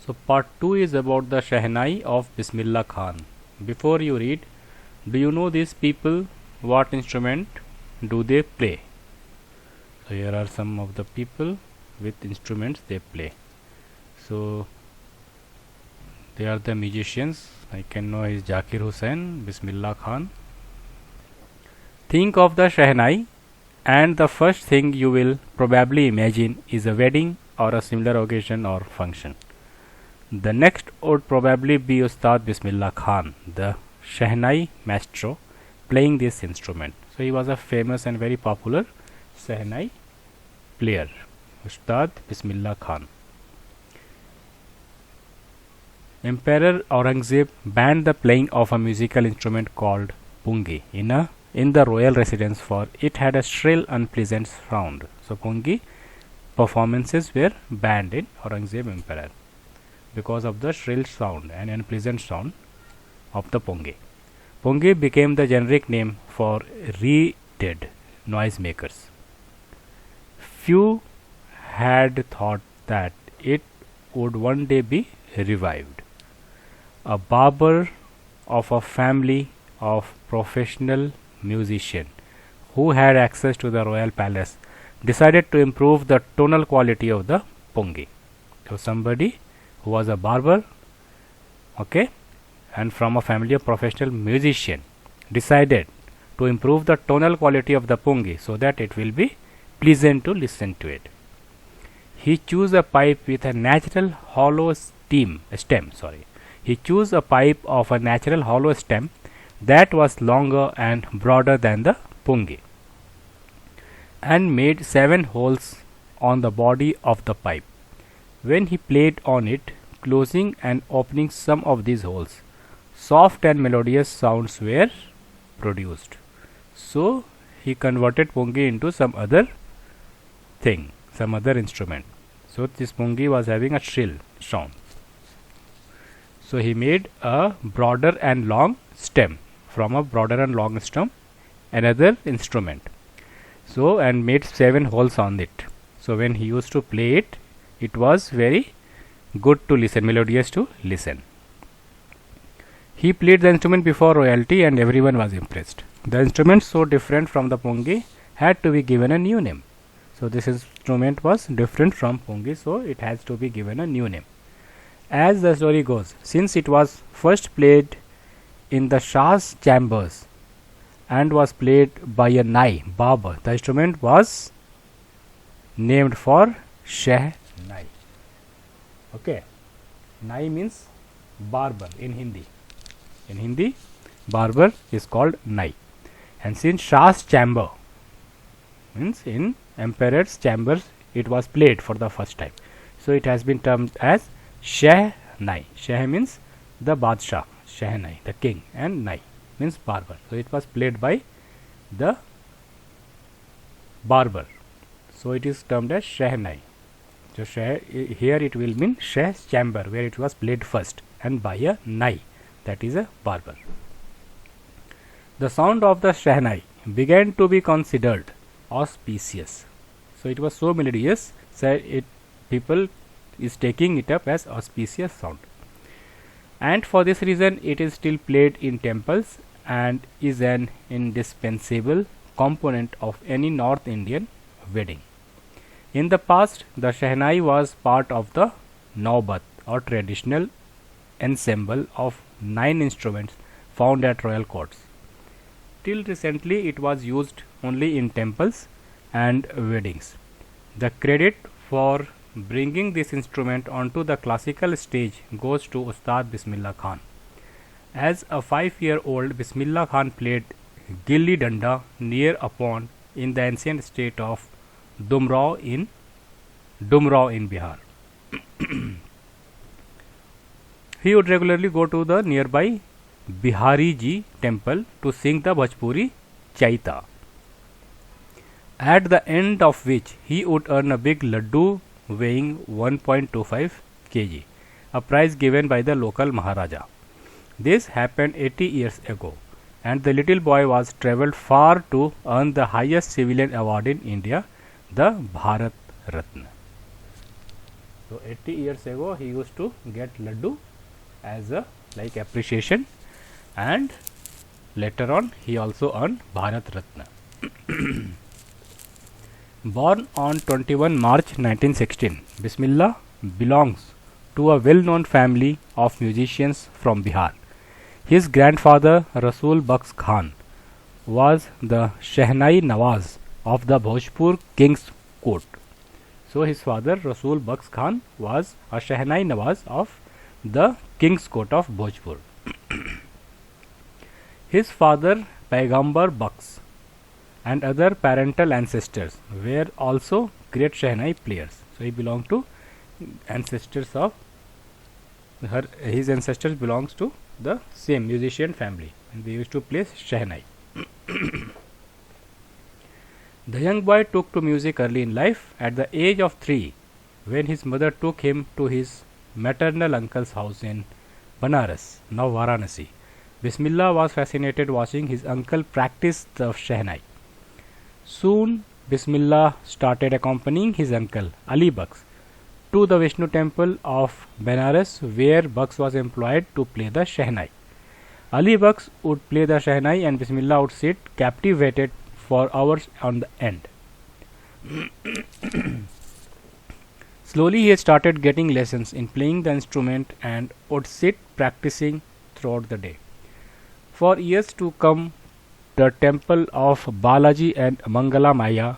So part 2 is about the Shehnai of Bismillah Khan. Before you read, do you know these people? What instrument do they play? So here are some of the people with instruments they play. So they are the musicians. I can know is Zakir Hussain, Bismillah Khan. Think of the Shehnai and the first thing you will probably imagine is a wedding or a similar occasion or function. The next would probably be Ustad Bismillah Khan, the Shehnai maestro, playing this instrument. So he was a famous and very popular Shehnai player, Ustad Bismillah Khan. Emperor Aurangzeb banned the playing of a musical instrument called pungi in the royal residence, for it had a shrill, unpleasant sound. So pungi performances were banned in Aurangzeb Emperor because of the shrill sound and unpleasant sound of the pungi. Pungi became the generic name for reeded noisemakers. Few had thought that it would one day be revived. A barber of a family of professional musicians who had access to the royal palace decided to improve the tonal quality of the pungi. So somebody who was a barber, okay, and from a family of professional musician decided to improve the tonal quality of the pungi so that it will be pleasant to listen to it. He chose a pipe with a natural hollow stem. He chose a pipe of a natural hollow stem that was longer and broader than the pungi, and made 7 holes on the body of the pipe. When he played on it, closing and opening some of these holes, soft and melodious sounds were produced. So he converted pungi into some other thing, some other instrument. So this pungi was having a shrill sound. So he made a broader and long stem, from a broader and long stem another instrument. So and made 7 holes on it. So when he used to play it, it was very good to listen, melodious to listen. He played the instrument before royalty and everyone was impressed. The instrument, so different from the pungi, had to be given a new name. So this instrument was different from pungi, so it has to be given a new name. As the story goes, since it was first played in the Shah's chambers and was played by a Nai, barber, the instrument was named for Shehnai. Okay, Nai means barber in Hindi. In Hindi, barber is called Nai. And since Shah's chamber means in emperor's chambers, it was played for the first time. So it has been termed as Shehnai. Sheh means the Badshah, Shehnai, the king, and Nai means barber. So it was played by the barber. So it is termed as Shehnai. So here it will mean Sheh's chamber, where it was played first, and by a Nai, that is a barber. The sound of the Shehnai began to be considered auspicious. So it was so melodious, so people is taking it up as auspicious sound. And for this reason, it is still played in temples and is an indispensable component of any North Indian wedding. In the past, the Shehnai was part of the Naubat, or traditional ensemble of 9 instruments found at royal courts. Till recently, it was used only in temples and weddings. The credit for bringing this instrument onto the classical stage goes to Ustad Bismillah Khan. As a 5-year-old, Bismillah Khan played Gilli Danda near a pond in the ancient state of Dumrao in Bihar. He would regularly go to the nearby Bihari Ji temple to sing the Bhojpuri Chaita, at the end of which he would earn a big laddu weighing 1.25 kg, a prize given by the local Maharaja. This happened 80 years ago, and the little boy was travelled far to earn the highest civilian award in India, the Bharat Ratna. So 80 years ago he used to get laddu as a like appreciation, and later on he also earned Bharat Ratna. Born on 21 March 1916, Bismillah belongs to a well-known family of musicians from Bihar. His grandfather Rasul Baksh Khan was the Shehnai Nawaz of the Bhojpur King's Court. So his father Rasul Baksh Khan was a Shehnai Nawaz of the King's Court of Bhojpur. His father Paigambar Baksh and other parental ancestors were also great Shehnai players. So he belonged to ancestors of his ancestors belongs to the same musician family, and they used to play Shehnai. The young boy took to music early in life. At the age of 3, when his mother took him to his maternal uncle's house in Banaras, now Varanasi, Bismillah was fascinated watching his uncle practice the Shehnai. Soon Bismillah started accompanying his uncle Ali Baksh to the Vishnu temple of Benares, where Baksh was employed to play the Shehnai. Ali Baksh would play the Shehnai and Bismillah would sit captivated for hours on the end. Slowly he started getting lessons in playing the instrument and would sit practicing throughout the day. For years to come, the temple of Balaji and Mangala Maya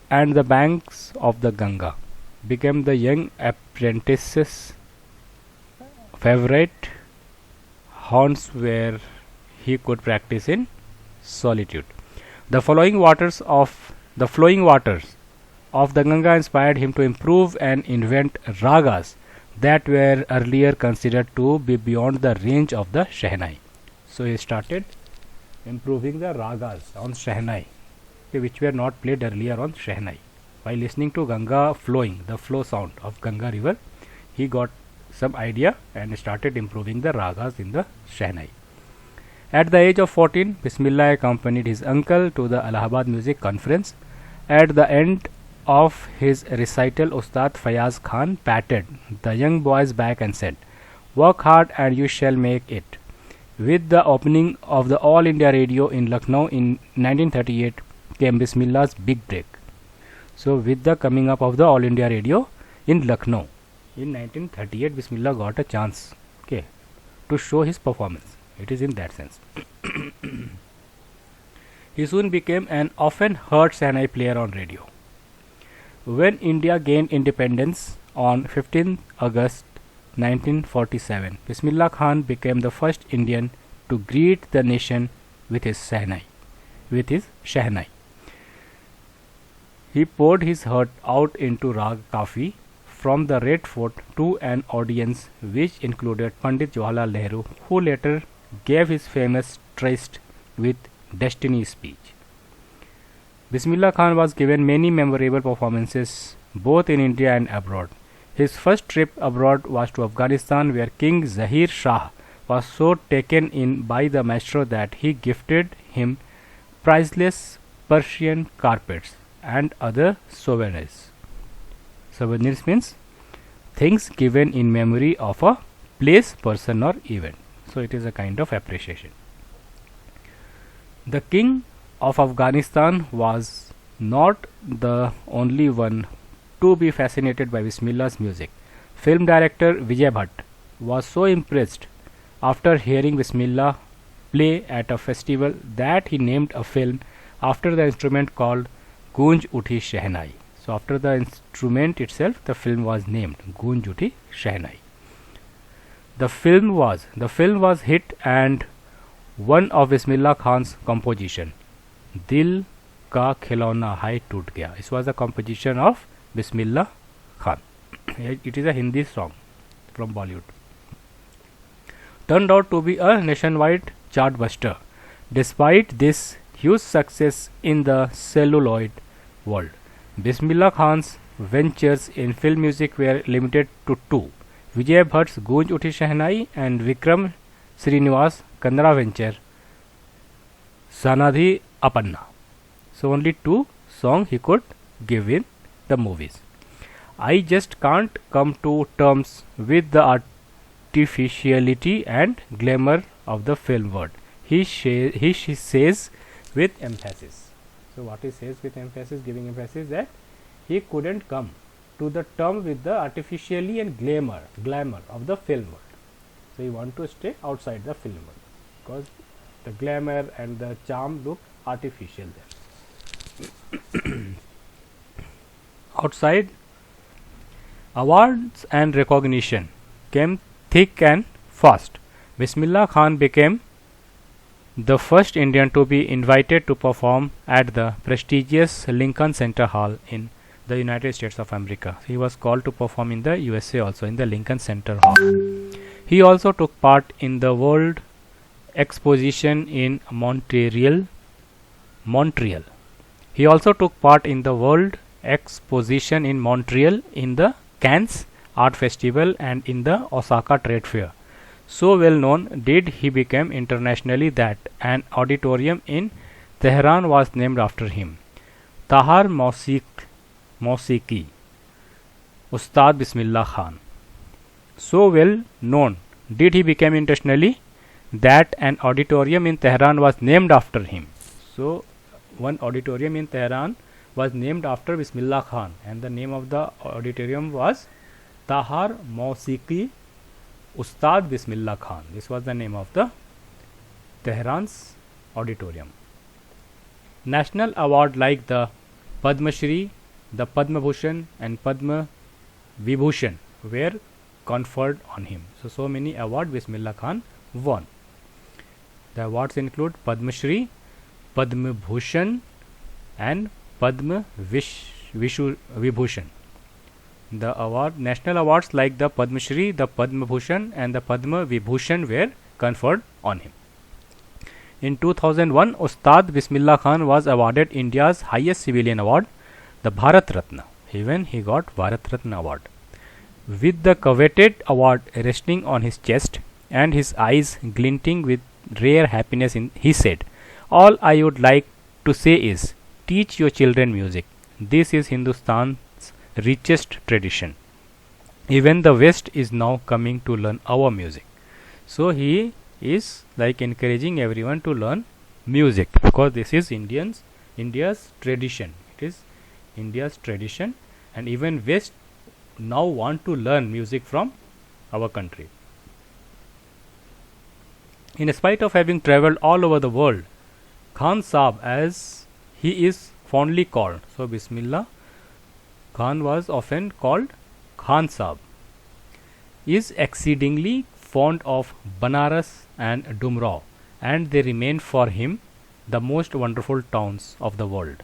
and the banks of the Ganga became the young apprentice's favorite haunts where he could practice in solitude. The flowing waters of the Ganga inspired him to improve and invent ragas that were earlier considered to be beyond the range of the Shehnai. So he started improving the ragas on Shehnai, which were not played earlier on Shehnai. By listening to Ganga flowing, the flow sound of Ganga river, he got some idea and started improving the ragas in the Shehnai. At the age of 14, Bismillah accompanied his uncle to the Allahabad Music Conference. At the end of his recital, Ustad Fayaz Khan patted the young boy's back and said, "Work hard and you shall make it." With the opening of the All India Radio in Lucknow in 1938 came Bismillah's big break. So with the coming up of the All India Radio in Lucknow in 1938, Bismillah got a chance, to show his performance. It is in that sense. He soon became an often heard Shehnai player on radio. When India gained independence on 15 August 1947, Bismillah Khan became the first Indian to greet the nation with his Shehnai. He poured his heart out into Rag Kafi from the Red Fort to an audience which included Pandit Jawaharlal Nehru, who later gave his famous tryst with Destiny speech. Bismillah Khan was given many memorable performances both in India and abroad. His first trip abroad was to Afghanistan, where King Zahir Shah was so taken in by the maestro that he gifted him priceless Persian carpets and other souvenirs. Souvenirs means things given in memory of a place, person or event. So it is a kind of appreciation. The King of Afghanistan was not the only one to be fascinated by Bismillah's music. Film director Vijay Bhatt was so impressed after hearing Bismillah play at a festival that he named a film after the instrument called Gunj Uthi Shehnai. So after the instrument itself, the film was named Gunj Uthi Shehnai. The film was hit and one of Bismillah Khan's composition, Dil Ka Khilona Hai Toot Gaya. This was a composition of Bismillah Khan. It is a Hindi song from Bollywood. Turned out to be a nationwide chart buster. Despite this huge success in the celluloid world, Bismillah Khan's ventures in film music were limited to two: Vijay Bhatt's Gunj Uthi Shehnai and Vikram Srinivas' Kannada venture Sanadhi Apanna. So only two songs he could give in the movies. I just can't come to terms with the artificiality and glamour of the film world. She says with emphasis. So what he says with emphasis, giving emphasis that he couldn't come to the term with the artificially and glamour of the film world. So he want to stay outside the film world because the glamour and the charm look artificial there. Outside, awards and recognition came thick and fast. Bismillah Khan became the first Indian to be invited to perform at the prestigious Lincoln Center Hall in the United States of America. He was called to perform in the USA also in the Lincoln Center Hall. He also took part in the World Exposition in Montreal. He also took part in the World Exposition in Montreal, in the Cannes Art Festival, and in the Osaka Trade Fair. So well known did he become internationally that an auditorium in Tehran was named after him. Tahar Mausiqi, Ustad Bismillah Khan. So well known did he become internationally that an auditorium in Tehran was named after him. So one auditorium in Tehran was named after Bismillah Khan, and the name of the auditorium was Tahar Mausiqi Ustad Bismillah Khan. This was the name of the Tehran's auditorium. National award like the Padma Shri, the Padma Bhushan and Padma Vibhushan were conferred on him. So many awards Bismillah Khan won. The awards include Padma Shri, Padma Bhushan and Padma Vibhushan. The national awards like the Padma Shri, the Padma Bhushan and the Padma Vibhushan were conferred on him. In 2001, Ustad Bismillah Khan was awarded India's highest civilian award, the Bharat Ratna. Even he got Bharat Ratna award. With the coveted award resting on his chest and his eyes glinting with rare happiness, he said, "All I would like to say is, teach your children music. This is Hindustan's richest tradition. Even the West is now coming to learn our music." So he is like encouraging everyone to learn music because this is India's tradition. It is India's tradition, and even West now want to learn music from our country. In spite of having travelled all over the world, Khan Saab, as he is fondly called, so Bismillah Khan was often called Khan Saab, is exceedingly fond of Banaras and Dumrao, and they remain for him the most wonderful towns of the world.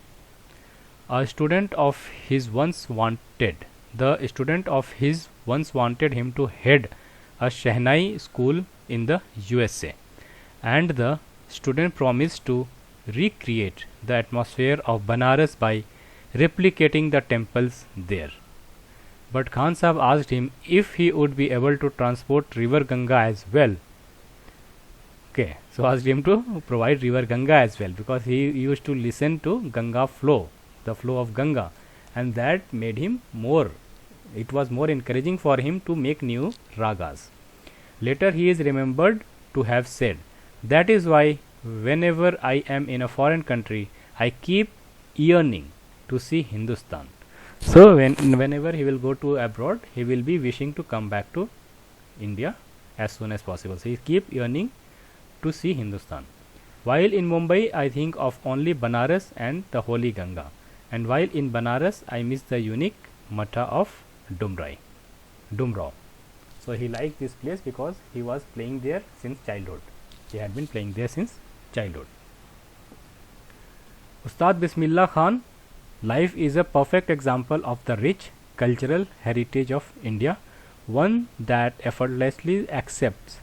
A student of his once wanted him to head a Shehnai school in the USA, and the student promised to recreate the atmosphere of Banaras by replicating the temples there. But Khan Sahab asked him if he would be able to transport river Ganga as well. Okay, so asked him to provide river Ganga as well, because he used to listen to Ganga flow, the flow of Ganga, and that made him it was more encouraging for him to make new ragas. Later he is remembered to have said, "That is why whenever I am in a foreign country, I keep yearning to see Hindustan." So whenever he will go to abroad, he will be wishing to come back to India as soon as possible. So he keep yearning to see Hindustan. While in Mumbai, I think of only Banaras and the holy Ganga, and while in Banaras, I miss the unique Matha of Dumrao. So he liked this place because he was playing there since childhood. He had been playing there since childhood. Ustad Bismillah Khan life is a perfect example of the rich cultural heritage of India, one that effortlessly accepts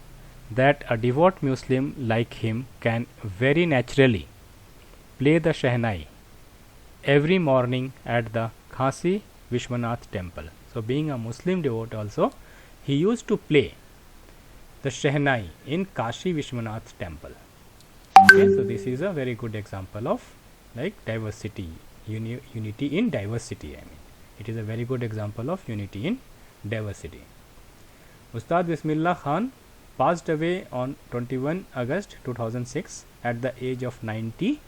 that a devout Muslim like him can very naturally play the Shehnai every morning at the Kasi Vishwanath temple. So being a Muslim devote also, he used to play the Shehnai in Kashi Vishwanath temple. Okay, so this is a very good example of like diversity, unity in diversity. It is a very good example of unity in diversity. Ustad Bismillah Khan passed away on 21 August 2006 at the age of 90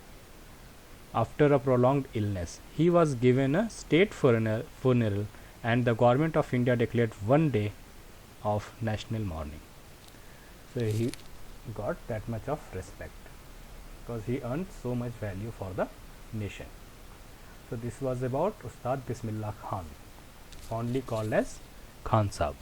after a prolonged illness. He was given a state funeral and the government of India declared one day of national mourning. So he got that much of respect because he earned so much value for the nation. So this was about Ustad Bismillah Khan, fondly called as Khan Sahab.